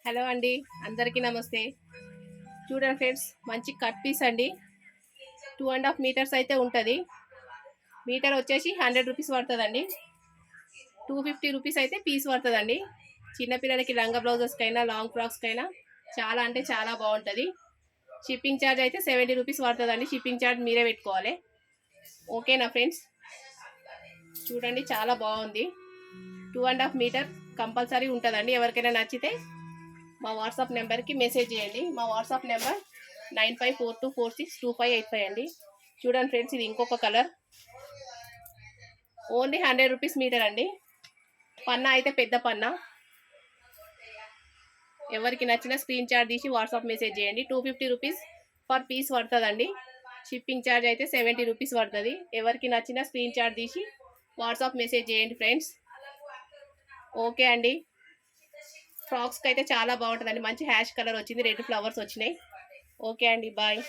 Hello అండి, అందరికీ నమస్తే. చూడండి ఫ్రెండ్స్, మంచి కట్ పీస్ అండి. 2.5 మీటర్స్ అయితే ఉంటుంది. మీటర్ వచ్చేసి 100 రూపీస్ పడుతుందండి. 250 రూపీస్ అయితే పీస్ పడుతుందండి. చిన్నపిల్లలకి లంగా బ్లౌజెస్కైనా లాంగ్ ఫ్రాక్స్కైనా చాలా అంటే చాలా బాగుంటుంది. షిప్పింగ్ ఛార్జ్ అయితే 70 రూపీస్ పడుతుందండి. షిప్పింగ్ ఛార్జ్ మీరే పెట్టుకోవాలి. ఓకేనా ఫ్రెండ్స్? చూడండి, చాలా బాగుంది. 2.5 మీటర్ కంపల్సరీ ఉంటుందండి. ఎవరికైనా నచ్చితే మా వాట్సాప్ నెంబర్కి మెసేజ్ చేయండి. మా వాట్సాప్ నెంబర్ 9542462585 అండి. చూడండి ఫ్రెండ్స్, ఇది ఇంకొక కలర్. ఓన్లీ 100 రూపీస్ మీటర్ అండి. పన్నా అయితే పెద్ద పన్నా. ఎవరికి నచ్చిన స్క్రీన్ షాట్ తీసి వాట్సాప్ మెసేజ్ చేయండి. 250 రూపీస్ పర్ పీస్ పడుతుందండి. షిప్పింగ్ ఛార్జ్ అయితే 70 రూపీస్ పడుతుంది. ఎవరికి నచ్చిన స్క్రీన్ షాట్ తీసి వాట్సాప్ మెసేజ్ చేయండి ఫ్రెండ్స్. ఓకే అండి. ఫ్రాక్స్కి అయితే చాలా బాగుంటుందండి. మంచి హ్యాష్ కలర్ వచ్చింది, రెడ్ ఫ్లవర్స్ వచ్చినాయి. ఓకే అండి, బాయ్.